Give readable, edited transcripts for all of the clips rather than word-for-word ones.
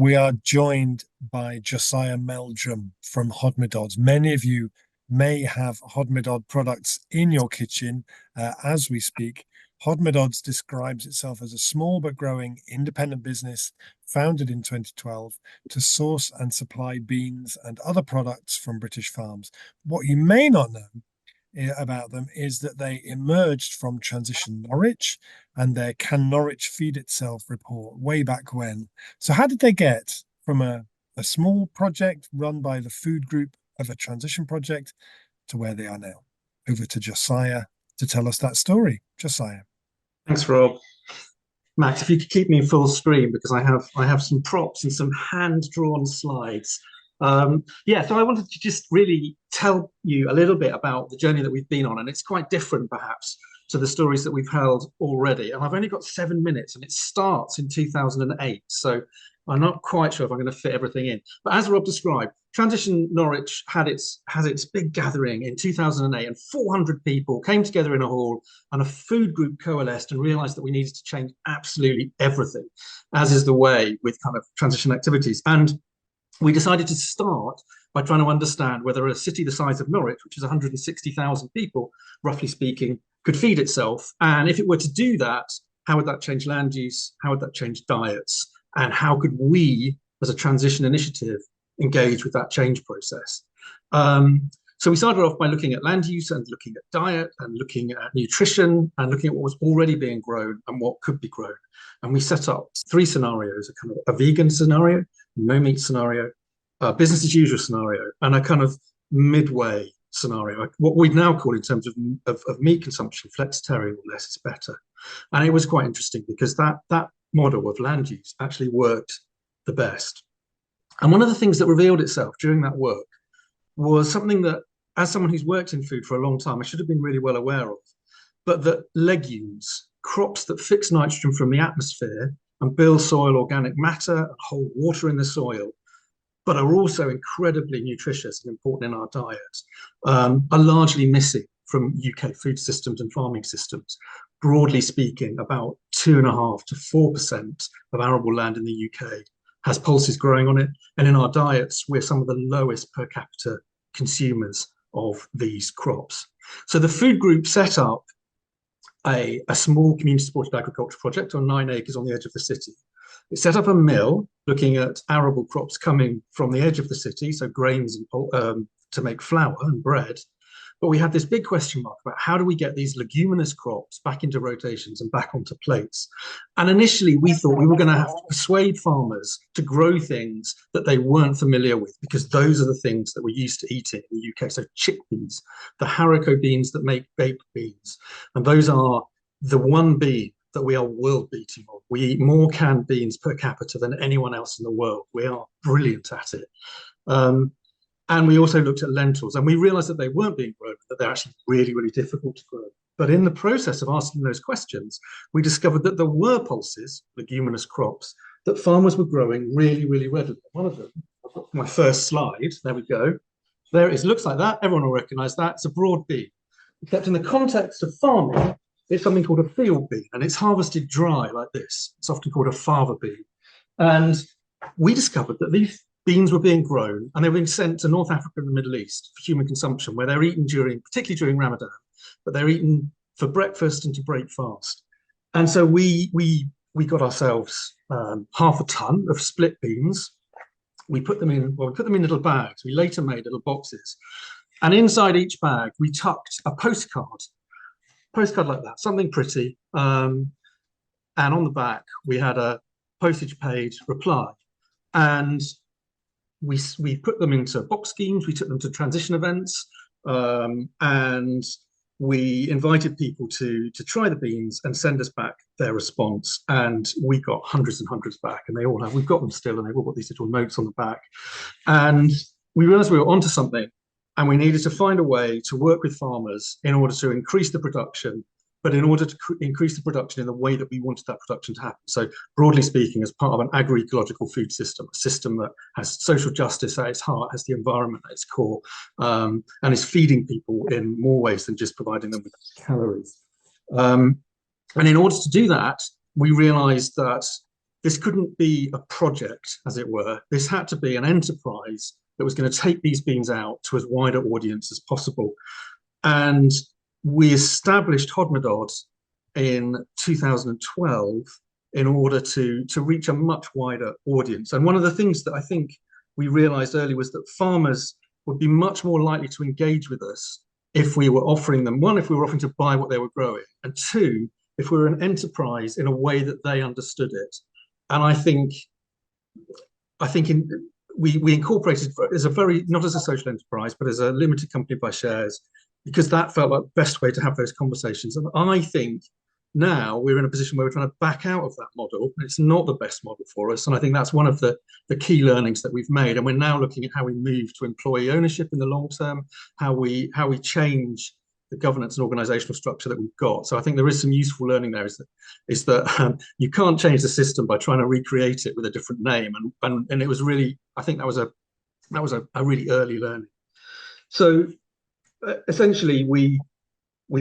We are joined by Josiah Meldrum from Hodmedods. Many of you may have Hodmedod products in your kitchen as we speak. Hodmedods describes itself as a small but growing independent business founded in 2012 to source and supply beans and other products from British farms. What you may not know about them is that they emerged from Transition Norwich and their Can Norwich Feed Itself report way back when. So how did they get from a small project run by the food group of a transition project to where they are now? Over to Josiah to tell us that story. Josiah. Thanks, Rob. Max, if you could keep me full screen because I have some props and some hand-drawn slides. So I wanted to just really tell you a little bit about the journey that we've been on, and it's quite different perhaps to the stories that we've held already. And I've only got 7 minutes, and it starts in 2008. So I'm not quite sure if I'm going to fit everything in. But as Rob described, Transition Norwich has its big gathering in 2008, and 400 people came together in a hall, and a food group coalesced and realised that we needed to change absolutely everything, as is the way with kind of transition activities. And we decided to start by trying to understand whether a city the size of Norwich, which is 160,000 people, roughly speaking, could feed itself. And if it were to do that, how would that change land use? How would that change diets? And how could we, as a transition initiative, engage with that change process? So we started off by looking at land use and looking at diet and looking at nutrition and looking at what was already being grown and what could be grown. And we set up 3 scenarios: a kind of a vegan scenario, no meat scenario, a business as usual scenario, and a kind of midway scenario, what we'd now call in terms of meat consumption, flexitarian or less is better. And it was quite interesting because that model of land use actually worked the best. And one of the things that revealed itself during that work was something that, as someone who's worked in food for a long time, I should have been really well aware of, but that legumes, crops that fix nitrogen from the atmosphere and build soil organic matter and hold water in the soil, but are also incredibly nutritious and important in our diets, are largely missing from UK food systems and farming systems. Broadly speaking, about 2.5% to 4% of arable land in the UK has pulses growing on it. And in our diets, we're some of the lowest per capita consumers of these crops. So the food group set up a small community-supported agriculture project on 9 acres on the edge of the city. It set up a mill looking at arable crops coming from the edge of the city, so grains and to make flour and bread. But we had this big question mark about how do we get these leguminous crops back into rotations and back onto plates. And initially we thought we were going to have to persuade farmers to grow things that they weren't familiar with, because those are the things that we're used to eating in the UK. So chickpeas, the haricot beans that make baked beans. And those are the one bean that we are world beating on. We eat more canned beans per capita than anyone else in the world. We are brilliant at it. And we also looked at lentils, and we realized that they weren't being grown, that they're actually really, really difficult to grow. But in the process of asking those questions, we discovered that there were pulses, leguminous crops, that farmers were growing really, really readily. One of them, I've got my first slide, there we go. There it is, looks like that, everyone will recognize that. It's a broad bean. Except in the context of farming, it's something called a field bean, and it's harvested dry like this. It's often called a fava bean. And we discovered that these beans were being grown and they were being sent to North Africa and the Middle East for human consumption, where they're eaten particularly during Ramadan, but they're eaten for breakfast and to break fast. And so we got ourselves half a ton of split beans. We put them in little bags. We later made little boxes. And inside each bag, we tucked a postcard like that, something pretty. And on the back, we had a postage paid reply. And we put them into box schemes, we took them to transition events, and we invited people to try the beans and send us back their response. And we got hundreds and hundreds back, and we've got them still, and they've all got these little notes on the back. And we realized we were onto something, and we needed to find a way to work with farmers in order to increase the production, but in order to increase the production in the way that we wanted that production to happen. So broadly speaking, as part of an agroecological food system, a system that has social justice at its heart, has the environment at its core, and is feeding people in more ways than just providing them with calories. And in order to do that, we realized that this couldn't be a project, as it were. This had to be an enterprise that was going to take these beans out to as wide an audience as possible. And we established Hodmedods in 2012 in order to reach a much wider audience. And one of the things that I think we realized early was that farmers would be much more likely to engage with us if we were offering them, one, if we were offering to buy what they were growing, and two, if we were an enterprise in a way that they understood it. And I think we incorporated as a very, not as a social enterprise, but as a limited company by shares, because that felt like the best way to have those conversations. And I think now we're in a position where we're trying to back out of that model. It's not the best model for us. And I think that's one of the key learnings that we've made. And we're now looking at how we move to employee ownership in the long term, how we change the governance and organizational structure that we've got. So I think there is some useful learning there, is that you can't change the system by trying to recreate it with a different name. And it was really, I think that was a really early learning. So essentially, we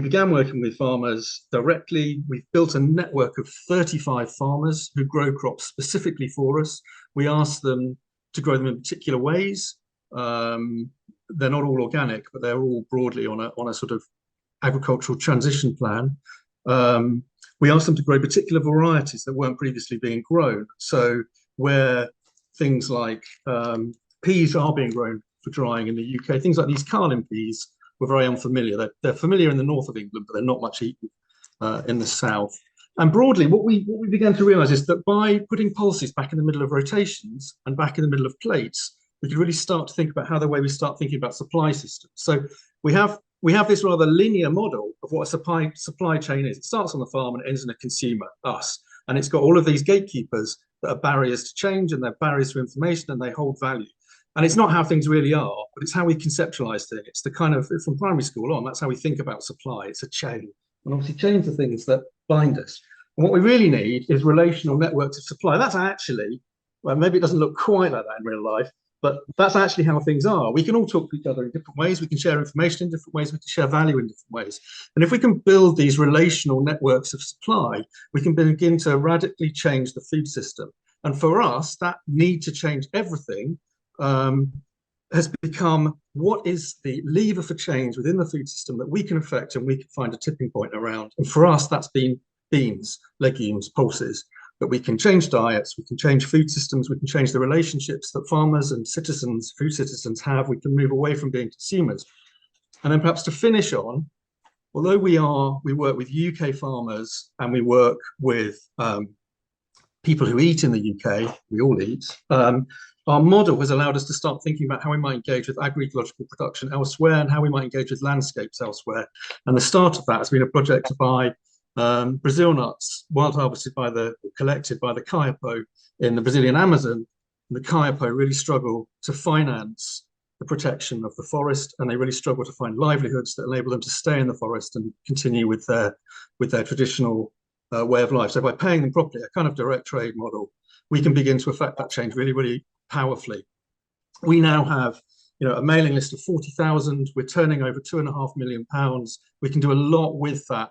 began working with farmers directly. We've built a network of 35 farmers who grow crops specifically for us. We ask them to grow them in particular ways. They're not all organic, but they're all broadly on a sort of agricultural transition plan. We ask them to grow particular varieties that weren't previously being grown. So where things like peas are being grown for drying in the UK, things like these Carlin peas were very unfamiliar. They're familiar in the north of England, but they're not much eaten in the south. And broadly, what we began to realize is that by putting pulses back in the middle of rotations and back in the middle of plates, we could really start to think about how the way we start thinking about supply systems. So we have this rather linear model of what a supply chain is. It starts on the farm and ends in a consumer, us. And it's got all of these gatekeepers that are barriers to change, and they're barriers to information, and they hold value. And it's not how things really are, but it's how we conceptualize things. It's the kind of, from primary school on, that's how we think about supply. It's a chain. And obviously chains are things that bind us. And what we really need is relational networks of supply. That's actually, well, maybe it doesn't look quite like that in real life, but that's actually how things are. We can all talk to each other in different ways. We can share information in different ways. We can share value in different ways. And if we can build these relational networks of supply, we can begin to radically change the food system. And for us, that need to change everything has become what is the lever for change within the food system that we can affect and we can find a tipping point around. And for us, that's been beans, legumes, pulses. But we can change diets, we can change food systems, we can change the relationships that farmers and citizens, food citizens have. We can move away from being consumers. And then perhaps to finish on, although we work with UK farmers and we work with people who eat in the UK, we all eat, our model has allowed us to start thinking about how we might engage with agroecological production elsewhere and how we might engage with landscapes elsewhere. And the start of that has been a project to buy Brazil nuts, wild harvested collected by the Kaiapó in the Brazilian Amazon. And the Kaiapó really struggle to finance the protection of the forest, and they really struggle to find livelihoods that enable them to stay in the forest and continue with their traditional way of life. So by paying them properly, a kind of direct trade model, we can begin to affect that change really, really powerfully. We now have a mailing list of 40,000. We're turning over £2.5 million. We can do a lot with that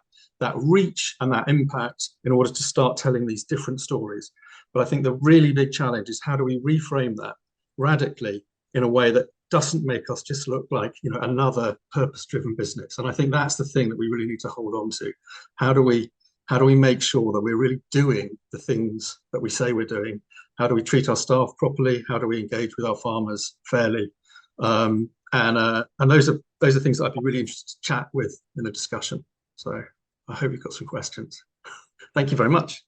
reach and that impact in order to start telling these different stories. But I think the really big challenge is how do we reframe that radically in a way that doesn't make us just look like another purpose-driven business. And I think that's the thing that we really need to hold on to. How do we make sure that we're really doing the things that we say we're doing? How do we treat our staff properly? How do we engage with our farmers fairly? And those are things that I'd be really interested to chat with in the discussion. So I hope you've got some questions. Thank you very much.